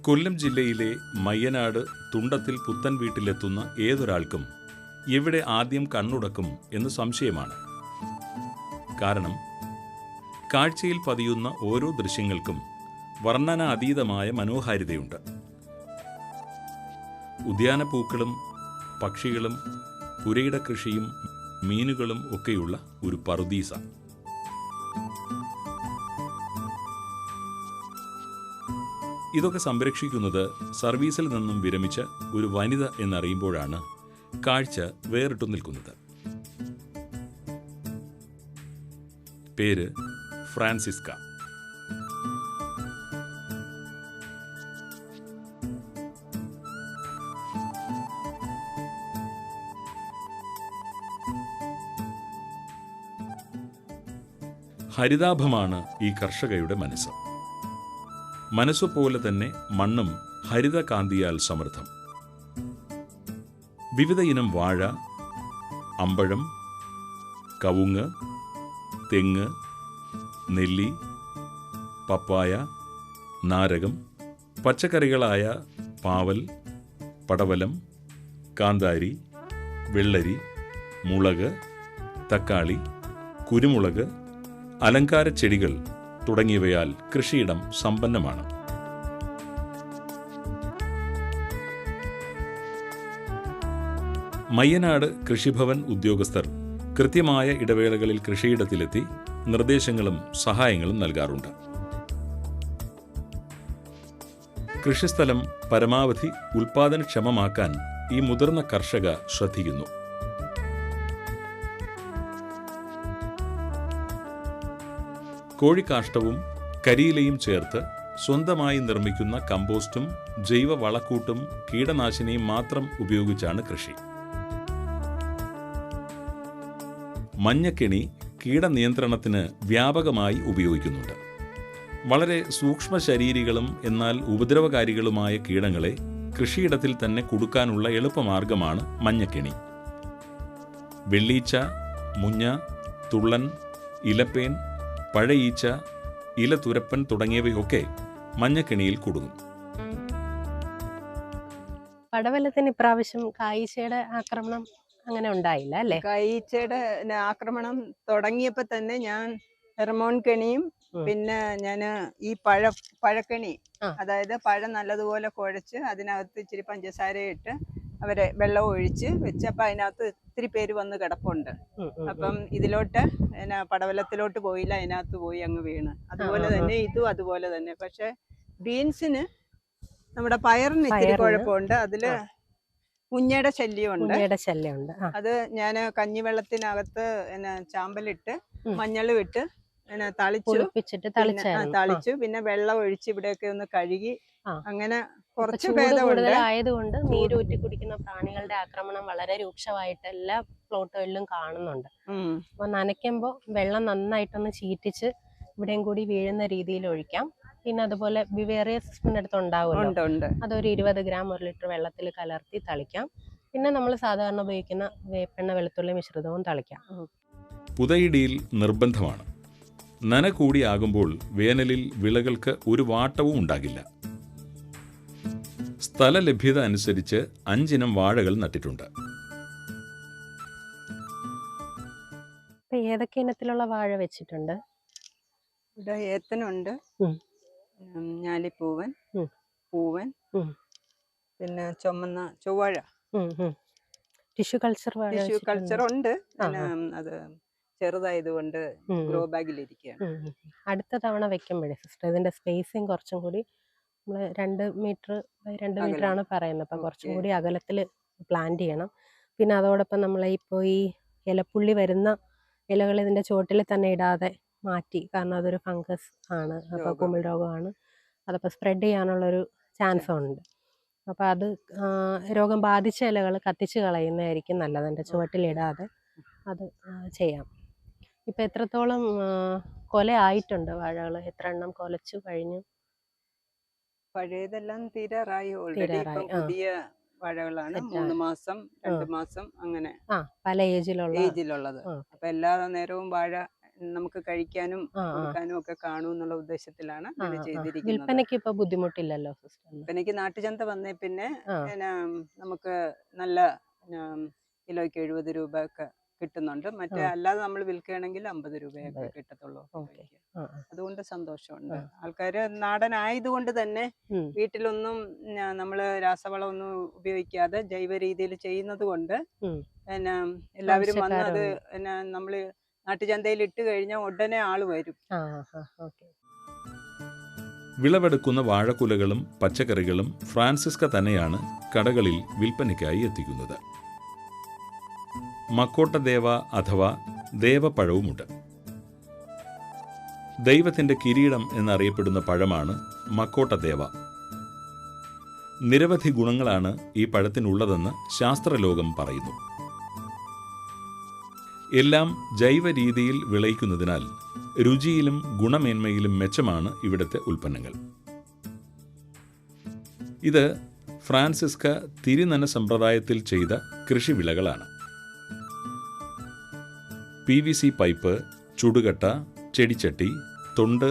കൊല്ലം ജില്ലയിലെ മയ്യനാട് തുണ്ടത്തിൽ പുത്തൻ വീട്ടിലെത്തുന്ന ഏതൊരാൾക്കും എവിടെ ആദ്യം കണ്ണുടക്കും എന്ന് സംശയമാണ്. കാരണം കാഴ്ചയിൽ പതിയുന്ന ഓരോ ദൃശ്യങ്ങൾക്കും വർണ്ണനാതീതമായ മനോഹാരിതയുണ്ട്. ഉദ്യാനപ്പൂക്കളും പക്ഷികളും പുരയിട കൃഷിയും മീനുകളും ഒക്കെയുള്ള ഒരു പറുദീസ. ഇതൊക്കെ സംരക്ഷിക്കുന്നത് സർവീസിൽ നിന്നും വിരമിച്ച ഒരു വനിത എന്നറിയുമ്പോഴാണ് കാഴ്ച വേറിട്ടു നിൽക്കുന്നത്. പേര് ഫ്രാൻസിസ്ക. ഹരിതാഭമാണ് ഈ കർഷകയുടെ മനസ്സ്. മനസ്സുപോലെ തന്നെ മണ്ണും ഹരിതകാന്തിയാൽ സമൃദ്ധം. വിവിധ ഇനം വാഴ, അമ്പഴം, കവുങ്ങ്, തെങ്ങ്, നെല്ലി, പപ്പായ, നാരകം, പച്ചക്കറികളായ പാവൽ, പടവലം, കാന്താരി, വെള്ളരി, മുളക്, തക്കാളി, കുരുമുളക്, അലങ്കാര ചെടികൾ തുടങ്ങിയവയാൽ കൃഷിയിടം സമ്പന്നമാണ്. മയ്യനാട് കൃഷിഭവൻ ഉദ്യോഗസ്ഥർ കൃത്യമായ ഇടവേളകളിൽ കൃഷിയിടത്തിലെത്തി നിർദ്ദേശങ്ങളും സഹായങ്ങളും നൽകാറുണ്ട്. കൃഷിസ്ഥലം പരമാവധി ഉൽപാദനക്ഷമമാക്കാൻ ഈ മുതിർന്ന കർഷക ശ്രദ്ധിക്കുന്നു. കോഴിക്കാഷ്ടവും കരിയിലയും ചേർത്ത് സ്വന്തമായി നിർമ്മിക്കുന്ന കമ്പോസ്റ്റും ജൈവ വളക്കൂട്ടും കീടനാശിനിയും മാത്രം ഉപയോഗിച്ചാണ് കൃഷി. മഞ്ഞക്കെണി കീടനിയന്ത്രണത്തിന് വ്യാപകമായി ഉപയോഗിക്കുന്നുണ്ട്. വളരെ സൂക്ഷ്മ ശരീരികളും എന്നാൽ ഉപദ്രവകാരികളുമായ കീടങ്ങളെ കൃഷിയിടത്തിൽ തന്നെ കുടുക്കാനുള്ള എളുപ്പമാർഗമാണ് മഞ്ഞക്കെണി. വെള്ളീച്ച, മുഞ്ഞ, തുള്ളൻ, ഇലപ്പേൻ, പഴയീച്ച, ഇലതുരപ്പൻ തുടങ്ങിയവയൊക്കെ മഞ്ഞക്കെണിയിൽ കുടുങ്ങും. പടവലത്തിന് ഇപ്രാവശ്യം കായ്ച്ചയുടെ ആക്രമണം അങ്ങനെ ഉണ്ടായില്ല അല്ലേ? കായ്ച്ചയുടെ ആക്രമണം തുടങ്ങിയപ്പോ തന്നെ ഞാൻ ഹെർമോൺ കെണിയും പിന്നെ ഞാൻ ഈ പഴക്കണി, അതായത് പഴം നല്ലതുപോലെ കുഴച്ച് അതിനകത്ത് ഇച്ചിരി പഞ്ചസാര ഇട്ട് അവരെ വെള്ളം ഒഴിച്ച് വെച്ചപ്പോ അതിനകത്ത് ഒത്തിരി പേര് വന്ന് കിടപ്പുണ്ട്. അപ്പം ഇതിലോട്ട് പടവലത്തിലോട്ട് പോയില്ല, അതിനകത്ത് പോയി അങ്ങ് വീണ്. അതുപോലെ തന്നെ ഇതും അതുപോലെ തന്നെ. പക്ഷെ ബീൻസിന് നമ്മുടെ പയറിന് ഇത്തിരി കുഴപ്പമുണ്ട്. അതില് മുഞ്ഞയുടെ ശല്യമുണ്ട്. അത് ഞാൻ കഞ്ഞിവെള്ളത്തിനകത്ത് ചാമ്പലിട്ട് മഞ്ഞളും ഇട്ട് തളിച്ചു, പിന്നെ വെള്ളം ഒഴിച്ച് ഇവിടെയൊക്കെ ഒന്ന് കഴുകി, അങ്ങനെ കുറച്ച് ഭേദമായതുകൊണ്ട് നീരൂറ്റി കുടിക്കുന്ന പ്രാണികളുടെ ആക്രമണം വളരെ രൂക്ഷമായിട്ട് എല്ലാ പ്ലോട്ടുകളിലും കാണുന്നുണ്ട്. അപ്പൊ നനയ്ക്കുമ്പോ വെള്ളം നന്നായിട്ടൊന്ന് ചീറ്റിച്ച് ഇവിടെയും കൂടി വീഴുന്ന രീതിയിൽ ഒഴിക്കാം. പിന്നെ അതുപോലെ വിവേറിയ അടുത്ത് ഉണ്ടാവുമല്ലോ, അതൊരു 20 ഗ്രാം 1 ലിറ്റർ വെള്ളത്തിൽ കലർത്തി തളിക്കാം. പിന്നെ നമ്മൾ സാധാരണ ഉപയോഗിക്കുന്ന വേപ്പെണ്ണ വെളുത്തുള്ളി മിശ്രിതവും തളിക്കാം. പുതയിടിയിൽ നിർബന്ധമാണ്. നന കൂടിയാകുമ്പോൾ വേനലിൽ വിളകൾക്ക് ഒരു വാട്ടവും ഉണ്ടാകില്ല. സ്ഥല ലഭ്യത അനുസരിച്ച് 5 ഇനം വാഴകൾ നട്ടിട്ടുണ്ട്. ഏതൊക്കെ ഇനത്തിലുള്ള വാഴ വെച്ചിട്ടുണ്ട്? ഇവിടെ ഏത്തനുണ്ട്, ഞാലിപ്പൂവൻ, പൂവൻ, പിന്നെ ചുമന്ന ചൊവ്വാഴ, ടിഷ്യൂ കൾച്ചർ ഉണ്ട്. അത് ചെറുതായതുകൊണ്ട് ഗ്രോ ബാഗിലിരിക്കുകയാണ്. അടുത്ത തവണ വെക്കുമ്പോഴേ സിസ്റ്റർ ഇതിന്റെ സ്പേസിങ് കുറച്ചും കൂടി നമ്മള് 2 മീറ്റർ ആണ് പറയുന്നത്. അപ്പൊ കുറച്ചും കൂടി അകലത്തിൽ പ്ലാന്റ് ചെയ്യണം. പിന്നെ അതോടൊപ്പം നമ്മൾ ഇപ്പോൾ ഈ ഇലപ്പുള്ളി വരുന്ന ഇലകൾ ഇതിന്റെ ചുവട്ടിൽ തന്നെ ഇടാതെ മാറ്റി, കാരണം അതൊരു ഫംഗസ് ആണ്, അപ്പോൾ കുമിൾ രോഗമാണ്, അതപ്പോൾ സ്പ്രെഡ് ചെയ്യാനുള്ളൊരു ചാൻസും ഉണ്ട്. അപ്പോൾ അത് രോഗം ബാധിച്ച ഇലകൾ കത്തിച്ച് കളയുന്നതായിരിക്കും നല്ലത്, അതിൻ്റെ ചുവട്ടിലിടാതെ അത് ചെയ്യാം. ഇപ്പം എത്രത്തോളം കൊല ആയിട്ടുണ്ട് വാഴകൾ? എത്ര എണ്ണം കൊലച്ചു കഴിഞ്ഞു? പഴയതെല്ലാം തീരാറായി. ഓൾറെഡി പുതിയ വാഴകളാണ് 3 മാസം 2 മാസം അങ്ങനെ പല ഏജിലുള്ളത്. അപ്പൊ എല്ലാ നേരവും വാഴ നമുക്ക് കഴിക്കാനും ആ ആ കൊടുക്കാനും ഒക്കെ കാണൂ എന്നുള്ള ഉദ്ദേശത്തിലാണ് ആ ഇത് ആ ചെയ്തിരിക്കുന്നത്. വിൽപ്പനയ്ക്ക് ഇപ്പൊ ബുദ്ധിമുട്ടില്ലല്ലോ സിസ്റ്റർ? ഇപ്പൊ എനിക്ക് നാട്ടുചന്ത വന്നേ പിന്നെ ആ നമുക്ക് നല്ല പിന്നെ കിലോയ്ക്ക് 70 രൂപ ഒക്കെ കിട്ടുന്നുണ്ട്. മറ്റേ ആ അല്ലാതെ നമ്മൾ വിൽക്കുകയാണെങ്കിൽ 50 രൂപയൊക്കെ 50. കിട്ടത്തുള്ളൂ ഓക്കെ. കിലോയ്ക്ക്. ആ ആ അതുകൊണ്ട് സന്തോഷമുണ്ട്. ആ. ആൾക്കാര് നാടനായതുകൊണ്ട് തന്നെ ഉം. വീട്ടിലൊന്നും നമ്മള് രാസവളമൊന്നും ഉപയോഗിക്കാതെ ജൈവ രീതിയിൽ ചെയ്യുന്നത് കൊണ്ട് ഉം. പിന്നെ എല്ലാവരും വന്ന് അത് ആവശ്യക്കാരുണ്ട്. പിന്നെ നമ്മള് നാട്ടുചന്തയിൽ ഇട്ട് കഴിഞ്ഞാൽ ഉടനെ ആള് വരും. ആ ആ ഓക്കെ. വിളവെടുക്കുന്ന വാഴക്കുലകളും പച്ചക്കറികളും ഫ്രാൻസിസ്ക തന്നെയാണ് കടകളിൽ വിൽപ്പനയ്ക്കായി എത്തിക്കുന്നത്. മക്കോട്ട ദേവ അഥവാ ദേവപ്പഴവുമുണ്ട്. ദൈവത്തിൻ്റെ കിരീടം എന്നറിയപ്പെടുന്ന പഴമാണ് മക്കോട്ട ദേവ. നിരവധി ഗുണങ്ങളാണ് ഈ പഴത്തിനുള്ളതെന്ന് ശാസ്ത്രലോകം പറയുന്നു. എല്ലാം ജൈവ രീതിയിൽ വിളയിക്കുന്നതിനാൽ രുചിയിലും ഗുണമേന്മയിലും മെച്ചമാണ് ഇവിടുത്തെ ഉൽപ്പന്നങ്ങൾ. ഇത് ഫ്രാൻസിസ്ക തിരിനന സമ്പ്രദായത്തിൽ ചെയ്ത കൃഷിവിളകളാണ്. PVC പൈപ്പ്, ചുടുകട്ട, ചെടിച്ചട്ടി, തൊണ്ട്,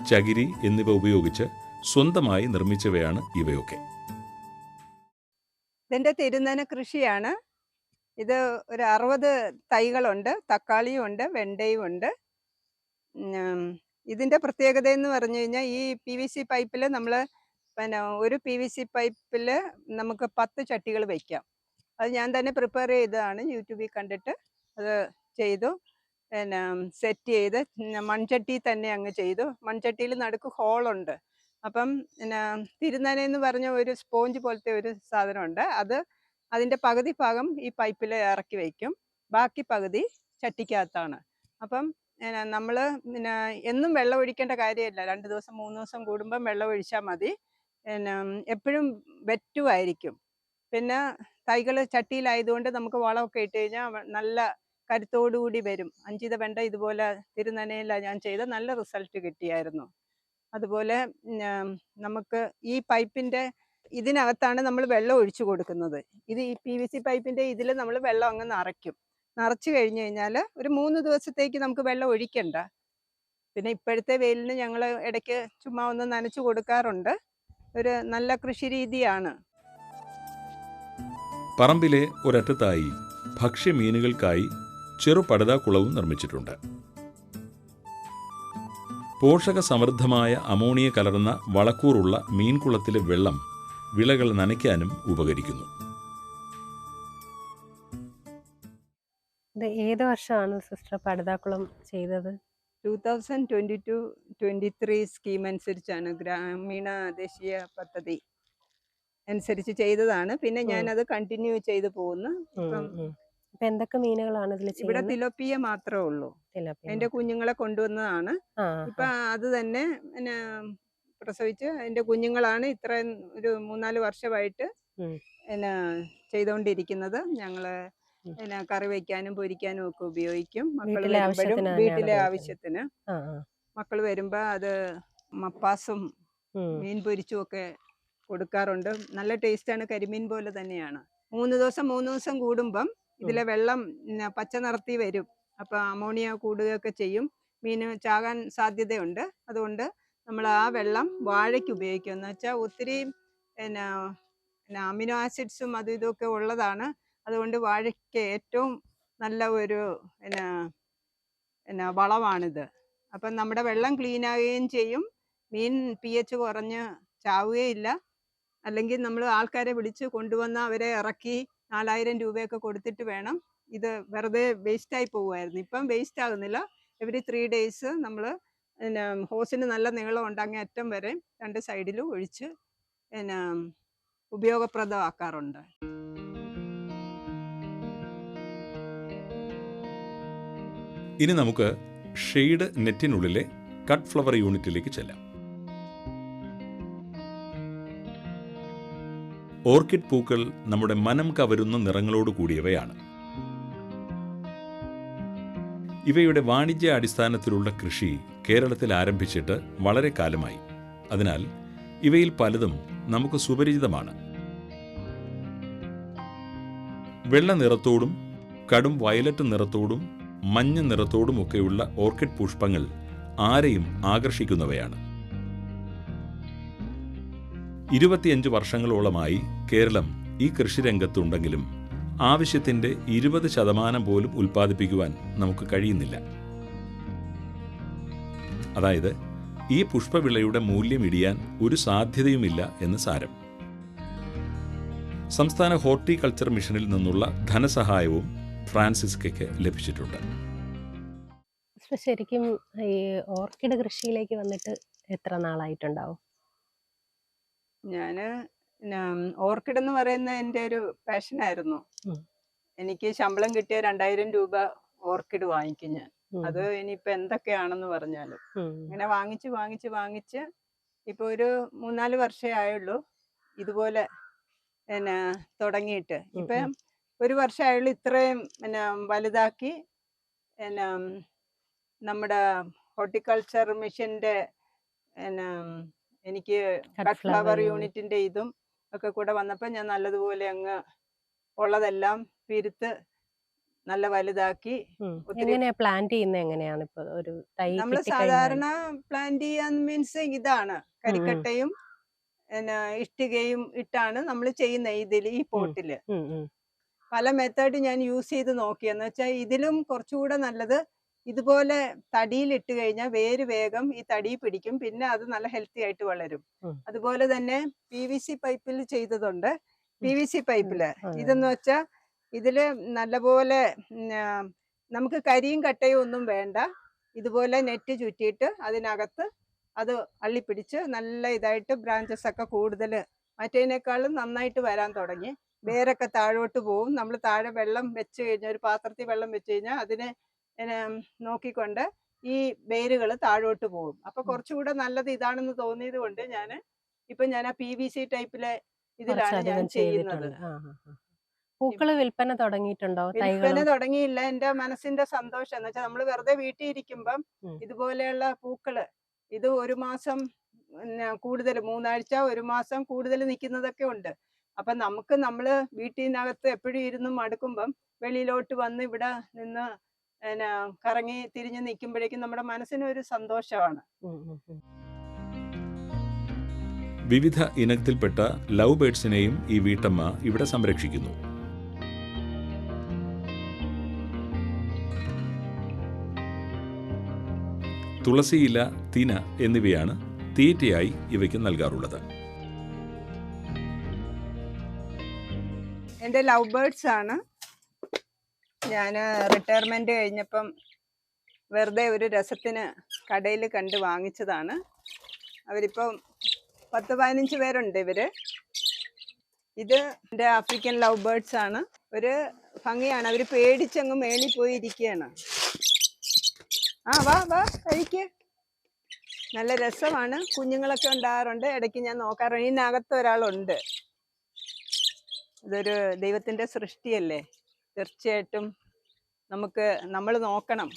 ചകിരി എന്നിവ ഉപയോഗിച്ച് സ്വന്തമായി നിർമ്മിച്ചവയാണ് ഇവയൊക്കെ. ഇതിന്റെ തിരുനന കൃഷിയാണ്. ഇത് ഒരു 60 തൈകളുണ്ട്. തക്കാളിയും ഉണ്ട്, വെണ്ടയും ഉണ്ട്. ഇതിന്റെ പ്രത്യേകത എന്ന് പറഞ്ഞു കഴിഞ്ഞാൽ ഈ PVC പൈപ്പിൽ നമ്മൾ പിന്നെ ഒരു PVC പൈപ്പിൽ നമുക്ക് 10 ചട്ടികൾ വയ്ക്കാം. അത് ഞാൻ തന്നെ പ്രിപ്പയർ ചെയ്തതാണ്. യൂട്യൂബിൽ കണ്ടിട്ട് അത് ചെയ്തു. പിന്നെ സെറ്റ് ചെയ്ത് മൺചട്ടി തന്നെ അങ്ങ് ചെയ്തു. മൺചട്ടിയിൽ നടുക്ക് ഹോളുണ്ട്. അപ്പം പിന്നെ തിരുനനെന്ന് പറഞ്ഞ ഒരു സ്പോഞ്ച് പോലത്തെ ഒരു സാധനമുണ്ട്. അത് അതിൻ്റെ പകുതി ഭാഗം ഈ പൈപ്പിൽ ഇറക്കി വയ്ക്കും, ബാക്കി പകുതി ചട്ടിക്കകത്താണ്. അപ്പം നമ്മൾ പിന്നെ എന്നും വെള്ളം ഒഴിക്കേണ്ട കാര്യമില്ല. 2 ദിവസം 3 ദിവസം കൂടുമ്പം വെള്ളം ഒഴിച്ചാൽ മതി. പിന്നെ എപ്പോഴും വെറ്റുമായിരിക്കും. പിന്നെ തൈകൾ ചട്ടിയിലായതുകൊണ്ട് നമുക്ക് വളമൊക്കെ ഇട്ട് കഴിഞ്ഞാൽ നല്ല കരുത്തോടുകൂടി വരും. 5 വെണ്ട ഇതുപോലെ തിരുനനയിലാണ് ഞാൻ ചെയ്ത, നല്ല റിസൾട്ട് കിട്ടിയായിരുന്നു. അതുപോലെ നമുക്ക് ഈ പൈപ്പിൻ്റെ ഇതിനകത്താണ് നമ്മൾ വെള്ളം ഒഴിച്ചു കൊടുക്കുന്നത്. ഇത് ഈ PVC പൈപ്പിൻ്റെ ഇതിൽ നമ്മൾ വെള്ളം അങ്ങ് നിറയ്ക്കും. നിറച്ച് കഴിഞ്ഞ് കഴിഞ്ഞാൽ ഒരു 3 ദിവസത്തേക്ക് നമുക്ക് വെള്ളം ഒഴിക്കണ്ട. പിന്നെ ഇപ്പോഴത്തെ വെയിലിന് ഞങ്ങൾ ഇടയ്ക്ക് ചുമ്മാ ഒന്ന് നനച്ചു കൊടുക്കാറുണ്ട്. ഒരു നല്ല കൃഷി രീതിയാണ്. പറമ്പിലെ ഒരറ്റത്തായി ഭക്ഷ്യമീനുകൾക്കായി ചെറുപടുതാക്കുളവും നിർമ്മിച്ചിട്ടുണ്ട്. പോഷക സമൃദ്ധമായ അമോണിയ കലർന്ന വളക്കൂറുള്ള മീൻകുളത്തിലെ വെള്ളം വിളകൾ നനയ്ക്കാനും ഉപകരിക്കുന്നു. ഇത് ഏത് വർഷമാണ് സിസ്റ്റർ പടുതാക്കുളം ചെയ്തത്? 2022-23 സ്കീം അനുസരിച്ചാണ്, ഗ്രാമീണ ദേശീയ പദ്ധതി അനുസരിച്ച് ചെയ്തതാണ്. പിന്നെ ഞാനത് കണ്ടിന്യൂ ചെയ്ത് പോകുന്നു. ഇപ്പം ഇപ്പൊ എന്തൊക്കെ മീനുകളാണ് ഇതിൽ ഇവിടെ ചെയ്യുന്നത്? തിലോപ്പിയ മാത്രമേ ഉള്ളൂ. തിലാപ്പിയ അതിന്റെ കുഞ്ഞുങ്ങളെ കൊണ്ടുവന്നതാണ്. ആ ഇപ്പൊ അത് തന്നെ പിന്നെ പ്രസവിച്ച് അതിന്റെ കുഞ്ഞുങ്ങളാണ് ഇത്രയും ഒരു 3-4 വർഷമായിട്ട് ഉം. പിന്നെ ചെയ്തുകൊണ്ടിരിക്കുന്നത്. ഞങ്ങള് പിന്നെ കറി വയ്ക്കാനും പൊരിക്കാനും ഒക്കെ ഉപയോഗിക്കും. മക്കൾ വീട്ടിലെ വരുമ്പോഴും ആവശ്യത്തിന് തന്നെയാണ് വീട്ടിലെ ഉപയോഗിക്കുന്നത്. ആവശ്യത്തിന് ആ ആ മക്കൾ വരുമ്പോൾ അത് മപ്പാസും ഉം. മീൻ പൊരിച്ചും ഒക്കെ കൊടുക്കാറുണ്ട്. നല്ല ടേസ്റ്റാണ്. കരിമീൻ പോലെ തന്നെയാണ്. 3 ദിവസം കൂടുമ്പം ഇതിലെ വെള്ളം പച്ച നിറത്തി വരും. അപ്പം അമോണിയ കൂടുകയൊക്കെ ചെയ്യും. മീൻ ചാകാൻ സാധ്യതയുണ്ട്. അതുകൊണ്ട് നമ്മൾ ആ വെള്ളം വാഴയ്ക്ക് ഉപയോഗിക്കുക. എന്ന് വെച്ചാൽ ഒത്തിരി പിന്നെ അമിനോ ആസിഡ്സും അതും ഇതൊക്കെ ഉള്ളതാണ്. അതുകൊണ്ട് വാഴയ്ക്ക് ഏറ്റവും നല്ല ഒരു വളമാണിത്. അപ്പം നമ്മുടെ വെള്ളം ക്ലീൻ ആവുകയും ചെയ്യും. മീൻ pH കുറഞ്ഞ് ചാവുകയില്ല. അല്ലെങ്കിൽ നമ്മൾ ആൾക്കാരെ വിളിച്ച് കൊണ്ടുവന്ന് അവരെ ഇറക്കി 4000 രൂപയൊക്കെ കൊടുത്തിട്ട് വേണം. ഇത് വെറുതെ വേസ്റ്റായി പോകുമായിരുന്നു. ഇപ്പം വേസ്റ്റ് ആകുന്നില്ല. എവറി 3 days നമ്മൾ ഹോസിന് നല്ല നീളം ഉണ്ട്, അങ്ങേ അറ്റം വരെ 2 സൈഡിലും ഒഴിച്ച് ഉപയോഗപ്രദമാക്കാറുണ്ട്. ഇനി നമുക്ക് ഷെയ്ഡ് നെറ്റിനുള്ളിലെ കട്ട് ഫ്ലവർ യൂണിറ്റിലേക്ക് ചെല്ലാം. ഓർക്കിഡ് പൂക്കൾ നമ്മുടെ മനം കവരുന്ന നിറങ്ങളോട് കൂടിയവയാണ്. ഇവയുടെ വാണിജ്യ അടിസ്ഥാനത്തിലുള്ള കൃഷി കേരളത്തിൽ ആരംഭിച്ചിട്ട് വളരെ കാലമായി. അതിനാൽ ഇവയിൽ പലതും നമുക്ക് സുപരിചിതമാണ്. വെള്ള നിറത്തോടും കടും വയലറ്റ് നിറത്തോടും മഞ്ഞ നിറത്തോടുമൊക്കെയുള്ള ഓർക്കിഡ് പുഷ്പങ്ങൾ ആരെയും ആകർഷിക്കുന്നവയാണ്. 25 വർഷങ്ങളോളമായി കേരളം ഈ കൃഷിരംഗത്തുണ്ടെങ്കിലും ആവശ്യത്തിൻ്റെ 20% പോലും ഉൽപ്പാദിപ്പിക്കുവാൻ നമുക്ക് കഴിയുന്നില്ല. അതായത് ഈ പുഷ്പവിളയുടെ മൂല്യം ഇടിയാൻ ഒരു സാധ്യതയുമില്ല എന്ന് സാരം. സംസ്ഥാന ഹോർട്ടികൾച്ചർ മിഷനിൽ നിന്നുള്ള ധനസഹായവും ഫ്രാൻസിസ്കയ്ക്ക് ലഭിച്ചിട്ടുണ്ട്. ശരിക്കും ഈ ഓർക്കിഡ് കൃഷിയിലേക്ക് വന്നിട്ട് എത്ര നാളായിട്ടുണ്ടാവും? ഞാന് ഓർക്കിഡ് എന്ന് പറയുന്ന എൻ്റെ ഒരു പാഷനായിരുന്നു. എനിക്ക് ശമ്പളം കിട്ടിയ 2000 രൂപ ഓർക്കിഡ് വാങ്ങിക്കും ഞാൻ. അത് ഇനിയിപ്പോ എന്തൊക്കെയാണെന്ന് പറഞ്ഞാലും ഇങ്ങനെ വാങ്ങിച്ച് ഇപ്പൊ ഒരു 3-4 വർഷമേ ആയുള്ളൂ ഇതുപോലെ തുടങ്ങിയിട്ട്. ഇപ്പൊ 1 വർഷമായുള്ളൂ ഇത്രയും വലുതാക്കി നമ്മുടെ ഹോർട്ടിക്കൾച്ചർ മിഷന്റെ എനിക്ക് കട്ട് ഫ്ലവർ യൂണിറ്റിന്റെ ഇതും ഒക്കെ കൂടെ വന്നപ്പോൾ ഞാൻ നല്ലതുപോലെ അങ്ങ് ഉള്ളതെല്ലാം പിരുത്ത് നല്ല വലുതാക്കി. പ്ലാന്റ് ചെയ്യുന്നത് എങ്ങനെയാണ്? ഇപ്പൊ ഒരു തൈ നമ്മൾ സാധാരണ പ്ലാന്റ് ചെയ്യാൻ മീൻസ് ഇതാണ് കരിക്കട്ടയും ഇഷ്ടികയും ഇട്ടാണ് നമ്മൾ ചെയ്യുന്നത്. ഈ പോട്ടില് പല മെത്തേഡ് ഞാൻ യൂസ് ചെയ്ത് നോക്കിയെന്ന് വെച്ചാൽ ഇതിലും കുറച്ചുകൂടെ നല്ലത് ഇതുപോലെ തടിയിലിട്ട് കഴിഞ്ഞാൽ വേര് വേഗം ഈ തടി പിടിക്കും, പിന്നെ അത് നല്ല ഹെൽത്തി ആയിട്ട് വളരും. അതുപോലെ തന്നെ PVC പൈപ്പിൽ ചെയ്തതുണ്ട്. PVC പൈപ്പില് ഇതെന്ന് വെച്ചാൽ ഇതില് നല്ലപോലെ നമുക്ക് കരിയും കട്ടയും ഒന്നും വേണ്ട. ഇതുപോലെ നെറ്റ് ചുറ്റിയിട്ട് അതിനകത്ത് അത് അള്ളിപ്പിടിച്ച് നല്ല ഇതായിട്ട് ബ്രാഞ്ചസ് ഒക്കെ കൂടുതൽ മറ്റേതിനേക്കാളും നന്നായിട്ട് വരാൻ തുടങ്ങി. വേരൊക്കെ താഴോട്ട് പോവും. നമ്മൾ താഴെ വെള്ളം വെച്ച് കഴിഞ്ഞാൽ, ഒരു പാത്രത്തിൽ വെള്ളം വെച്ച് കഴിഞ്ഞാൽ അതിനെ നോക്കിക്കൊണ്ട് ഈ വേരുകൾ താഴോട്ട് പോകും. അപ്പൊ കുറച്ചുകൂടെ നല്ലത് ഇതാണെന്ന് തോന്നിയത് കൊണ്ട് ഞാൻ ആ PVC ടൈപ്പിലെ ഇതിലാണ് ഞാൻ ചെയ്യുന്നത്. പൂക്കള് വിൽപ്പന തുടങ്ങിയിട്ടുണ്ടോ? വിൽപ്പന തുടങ്ങിയില്ല. എന്റെ മനസ്സിന്റെ സന്തോഷം എന്ന് വെച്ചാൽ നമ്മൾ വെറുതെ വീട്ടിൽ ഇരിക്കുമ്പം ഇതുപോലെയുള്ള പൂക്കള് ഇത് 1 മാസം കൂടുതൽ, 3 ആഴ്ച 1 മാസം കൂടുതൽ നിൽക്കുന്നതൊക്കെ ഉണ്ട്. അപ്പൊ നമ്മള് വീട്ടിനകത്ത് എപ്പോഴും ഇരുന്ന് മടുക്കുമ്പം വെളിയിലോട്ട് വന്ന് ഇവിടെ നിന്ന് കറങ്ങി തിരിഞ്ഞ് നിൽക്കുമ്പോഴേക്കും നമ്മുടെ മനസ്സിനൊരു സന്തോഷമാണ്. വിവിധ ഇനത്തിൽപ്പെട്ട ലവ് ബേഡ്സിനെയും ഈ വീട്ടമ്മ ഇവിടെ സംരക്ഷിക്കുന്നു. തുളസിയില, തിന എന്നിവയാണ് തീറ്റയായി ഇവയ്ക്ക് നൽകാറുള്ളത്. എൻ്റെ ലവ് ബേർഡ്സ് ആണ്. ഞാൻ റിട്ടയർമെന്റ് കഴിഞ്ഞപ്പം വെറുതെ ഒരു രസത്തിന് കടയിൽ കണ്ട് വാങ്ങിച്ചതാണ്. അവരിപ്പം 10-15 പേരുണ്ട് ഇവര്. ഇത് എൻ്റെ ആഫ്രിക്കൻ ലവ് ബേർഡ്സ് ആണ്. ഒരു ഭംഗിയാണ്. അവര് പേടിച്ചങ്ങ് മേളിൽ പോയി ഇരിക്കുകയാണ്. വാ കഴിക്ക്. നല്ല രസമാണ്. കുഞ്ഞുങ്ങളൊക്കെ ഉണ്ടാകാറുണ്ട്. ഇടയ്ക്ക് ഞാൻ നോക്കാറുണ്ട്. ഇതിനകത്ത് ഒരാളുണ്ട്. ഇതൊരു ദൈവത്തിന്റെ സൃഷ്ടിയല്ലേ, തീർച്ചയായിട്ടും നമ്മൾ നോക്കണം.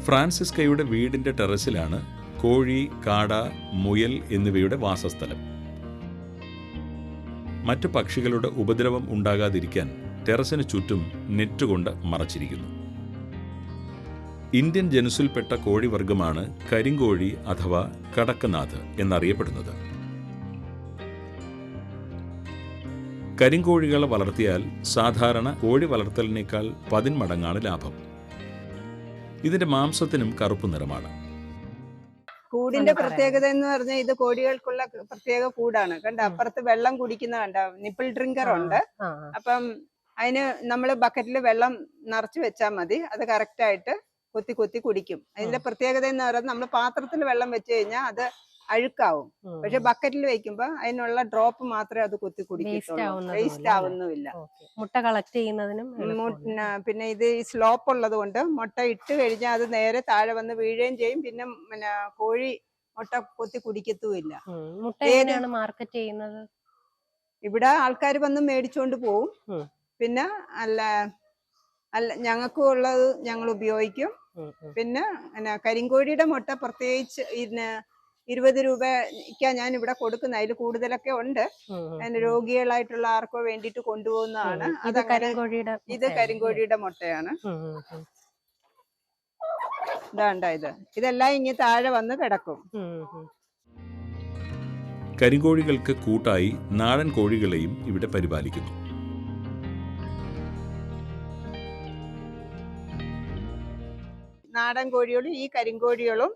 ഫ്രാൻസിസ്കയുടെ വീടിന്റെ ടെറസിലാണ് കോഴി, കാട, മുയൽ എന്നിവയുടെ വാസസ്ഥലം. മറ്റു പക്ഷികളുടെ ഉപദ്രവം ഉണ്ടാകാതിരിക്കാൻ ടെറസിന് ചുറ്റും നെറ്റ് കൊണ്ട് മറച്ചിരിക്കുന്നു. ഇന്ത്യൻ ജനുസിൽപ്പെട്ട കോഴിവർഗമാണ് കരിങ്കോഴി അഥവാ കടക്കനാഥ് എന്നറിയപ്പെടുന്നത്. കരിങ്കോഴികളെ വളർത്തിയാൽ സാധാരണ കോഴി വളർത്തലിനേക്കാൾ 10 മടങ്ങാണ് ലാഭം. ഇതിന്റെ മാംസത്തിനും കറുപ്പ് നിറമാണ്. കൂടിന്റെ പ്രത്യേകത എന്ന് പറഞ്ഞാൽ ഇത് കോഴികൾക്കുള്ള പ്രത്യേക കൂടാണ്. കണ്ട അപ്പുറത്ത് വെള്ളം കുടിക്കുന്ന കണ്ട നിപ്പിൾ ഡ്രിങ്കർ ഉണ്ട്. അപ്പം അതിന് നമ്മൾ ബക്കറ്റിൽ വെള്ളം നിറച്ച് വെച്ചാൽ മതി. അത് കറക്റ്റായിട്ട് കൊത്തി കുടിക്കും. അതിന്റെ പ്രത്യേകത എന്ന് പറയുന്നത് നമ്മൾ പാത്രത്തിൽ വെള്ളം വെച്ച് കഴിഞ്ഞാൽ അത് അഴുക്കാവും. പക്ഷെ ബക്കറ്റിൽ വെക്കുമ്പോ അതിനുള്ള ഡ്രോപ്പ് മാത്രമേ അത് കൊത്തി കുടിക്കത്തുള്ളൂ. വേസ്റ്റ് ആവുന്നുമില്ല. മുട്ട കളക്ട് ചെയ്യുന്നതിനും പിന്നെ ഇത് ഈ സ്ലോപ്പ് ഉള്ളത് കൊണ്ട് മുട്ട ഇട്ട് കഴിഞ്ഞാൽ അത് നേരെ താഴെ വന്ന് വീഴുകയും ചെയ്യും. പിന്നെ കോഴി മുട്ട കൊത്തി കുടിക്കത്തുമില്ല. മുട്ട മാർക്കറ്റ് ചെയ്യുന്നത് ഇവിടെ ആൾക്കാർ വന്ന് മേടിച്ചോണ്ട് പോവും. പിന്നെ അല്ല ഞങ്ങൾക്കും ഉള്ളത് ഞങ്ങൾ ഉപയോഗിക്കും. പിന്നെ കരിങ്കോഴിയുടെ മുട്ട പ്രത്യേകിച്ച് 20 രൂപയ്ക്കാ ഞാൻ ഇവിടെ കൊടുക്കുന്നത്. അതിൽ കൂടുതലൊക്കെ ഉണ്ട്. അതിന് രോഗികളായിട്ടുള്ള ആർക്കോ വേണ്ടിയിട്ട് കൊണ്ടുപോകുന്നതാണ്. ഇത് കരിങ്കോഴിയുടെ ഇത് കരിങ്കോഴിയുടെ മുട്ടയാണ്. ഇതാണ്ട ഇതെല്ലാം ഇങ്ങ് താഴെ വന്ന് കിടക്കും. കരിങ്കോഴികൾക്ക് കൂട്ടായി നാടൻ കോഴികളെയും ഇവിടെ പരിപാലിക്കുന്നു. നാടൻ കോഴികളും ഈ കരിങ്കോഴികളും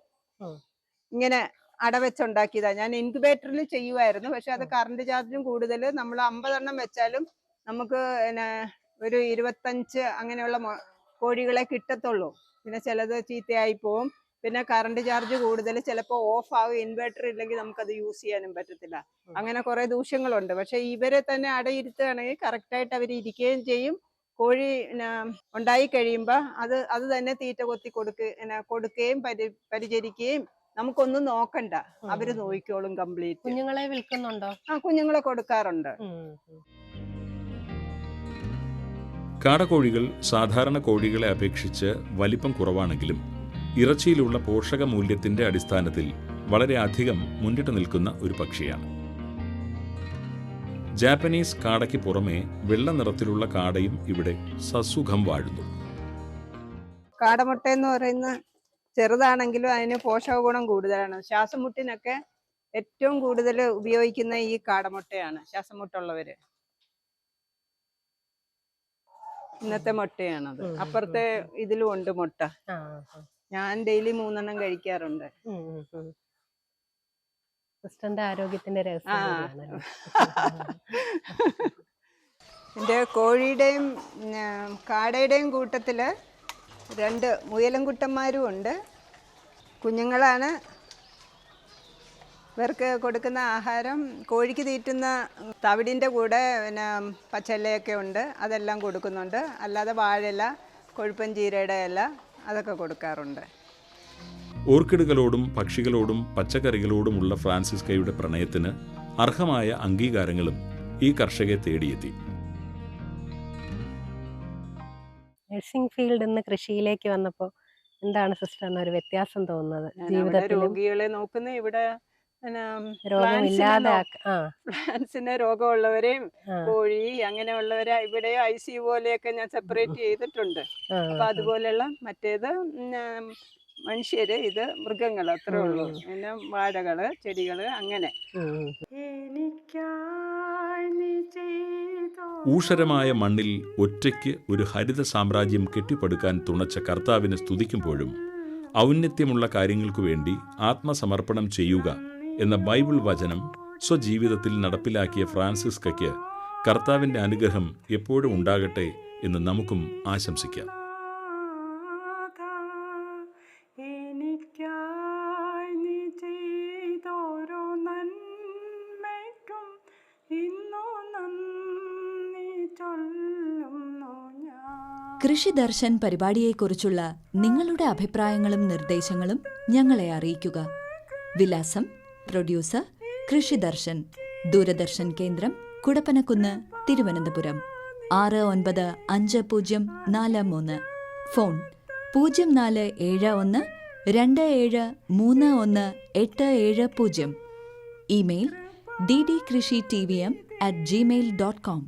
ഇങ്ങനെ അടവെച്ചുണ്ടാക്കിയതാ. ഞാൻ ഇൻക്യുബേറ്ററിൽ ചെയ്യുമായിരുന്നു. പക്ഷെ അത് കറണ്ട് ചാർജും കൂടുതൽ. നമ്മൾ 50 എണ്ണം വെച്ചാലും നമുക്ക് ഒരു 25 അങ്ങനെയുള്ള കോഴികളെ കിട്ടത്തുള്ളൂ. പിന്നെ ചിലത് ചീത്തയായി പോവും. പിന്നെ കറണ്ട് ചാർജ് കൂടുതൽ, ചിലപ്പോൾ ഓഫ് ആവും. ഇൻവെർട്ടർ ഇല്ലെങ്കിൽ നമുക്കത് യൂസ് ചെയ്യാനും പറ്റത്തില്ല. അങ്ങനെ കുറെ ദൂഷ്യങ്ങളുണ്ട്. പക്ഷെ ഇവരെ തന്നെ അടയിരുത്തുകയാണെങ്കിൽ കറക്റ്റായിട്ട് അവർ ഇരിക്കുകയും ചെയ്യും. കോഴി ഉണ്ടായി കഴിയുമ്പോൾ അത് തന്നെ തീറ്റ കൊത്തി കൊടുക്കുകയും പരിചരിക്കുകയും നമുക്കൊന്നും നോക്കണ്ട, അവര് നോക്കിക്കോളും കംപ്ലീറ്റ്. കുഞ്ഞുങ്ങളെ വിൽക്കുന്നുണ്ടോ? കുഞ്ഞുങ്ങളെ കൊടുക്കാറുണ്ട്. കാടക്കോഴികൾ സാധാരണ കോഴികളെ അപേക്ഷിച്ച് വലിപ്പം കുറവാണെങ്കിലും ഇറച്ചിയിലുള്ള പോഷക മൂല്യത്തിന്റെ അടിസ്ഥാനത്തിൽ വളരെ അധികം മുന്നിട്ട് നിൽക്കുന്ന ഒരു പക്ഷിയാണ്. ജാപ്പനീസ് കാടയ്ക്ക് പുറമെ വെള്ള നിറത്തിലുള്ള കാടയും ഇവിടെ സസുഖം വാഴുന്നു. കാടമുട്ട എന്ന് പറയുന്ന ചെറുതാണെങ്കിലും അതിന് പോഷക ഗുണം കൂടുതലാണ്. ശ്വാസമുട്ടിനൊക്കെ ഏറ്റവും കൂടുതൽ ഉപയോഗിക്കുന്ന ഈ കാടമുട്ടയാണ്. ശ്വാസമുട്ടുള്ളവര് ഇന്നത്തെ മുട്ടയാണത്. അപ്പുറത്തെ ഇതിലും ഉണ്ട് മുട്ട. ഞാൻ ഡെയിലി 3 എണ്ണം കഴിക്കാറുണ്ട്. ആരോഗ്യത്തിന്റെ എന്റെ കോഴിയുടെയും കാടയുടെയും കൂട്ടത്തില് 2 മുയലൻകുട്ടന്മാരും ഉണ്ട്. കുഞ്ഞുങ്ങളാണ്. ഇവർക്ക് കൊടുക്കുന്ന ആഹാരം കോഴിക്ക് തീറ്റുന്ന തവിടിൻ്റെ കൂടെ പിന്നെ പച്ചയിലയൊക്കെ ഉണ്ട്, അതെല്ലാം കൊടുക്കുന്നുണ്ട്. അല്ലാതെ വാഴയില, കൊഴുപ്പൻചീരയുടെ ഇല അതൊക്കെ കൊടുക്കാറുണ്ട്. ഓർക്കിഡുകളോടും പക്ഷികളോടും പച്ചക്കറികളോടുമുള്ള ഫ്രാൻസിസ്കയുടെ പ്രണയത്തിന് അർഹമായ അംഗീകാരങ്ങളും ഈ കർഷകയെ തേടിയെത്തി. നഴ്സിംഗ് ഫീൽഡിൽ നിന്ന് കൃഷിയിലേക്ക് വന്നപ്പോൾ എന്താണ് സിസ്റ്ററിന് ഒരു വ്യത്യാസം തോന്നുന്നത് ജീവിതത്തിൽ? രോഗികളെ നോക്കുന്ന ഇവിടെ രോഗമില്ലാതെ ഫ്രാൻസിന് രോഗമുള്ളവരെയും കോഴി അങ്ങനെയുള്ളവരെ ഇവിടെ ICU പോലെയൊക്കെ ഞാൻ സെപ്പറേറ്റ് ചെയ്തിട്ടുണ്ട്. അപ്പൊ അതുപോലെയുള്ള മറ്റേത് മനുഷ്യര്, ഇത് മൃഗങ്ങൾ, അത്രേ ഉള്ളൂ. പിന്നെ വാഴകള്, ചെടികള് അങ്ങനെ. ഊഷരമായ മണ്ണിൽ ഒറ്റയ്ക്ക് ഒരു ഹരിത സാമ്രാജ്യം കെട്ടിപ്പടുക്കാൻ തുണച്ച കർത്താവിനെ സ്തുതിക്കുമ്പോഴും ഔന്നത്യമുള്ള കാര്യങ്ങൾക്കു വേണ്ടി ആത്മസമർപ്പണം ചെയ്യുക എന്ന ബൈബിൾ വചനം സ്വജീവിതത്തിൽ നടപ്പിലാക്കിയ ഫ്രാൻസിസ്കയ്ക്ക് കർത്താവിൻ്റെ അനുഗ്രഹം എപ്പോഴും ഉണ്ടാകട്ടെ എന്ന് നമുക്കും ആശംസിക്കാം. കൃഷി ദർശൻ പരിപാടിയെക്കുറിച്ചുള്ള നിങ്ങളുടെ അഭിപ്രായങ്ങളും നിർദ്ദേശങ്ങളും ഞങ്ങളെ അറിയിക്കുക. വിലാസം: പ്രൊഡ്യൂസർ കൃഷി ദർശൻ, ദൂരദർശൻ കേന്ദ്രം, Kudappanakunnu, Thiruvananthapuram 695043. Phone 0471 27318770. Email ddkrishitvom@gmail.com.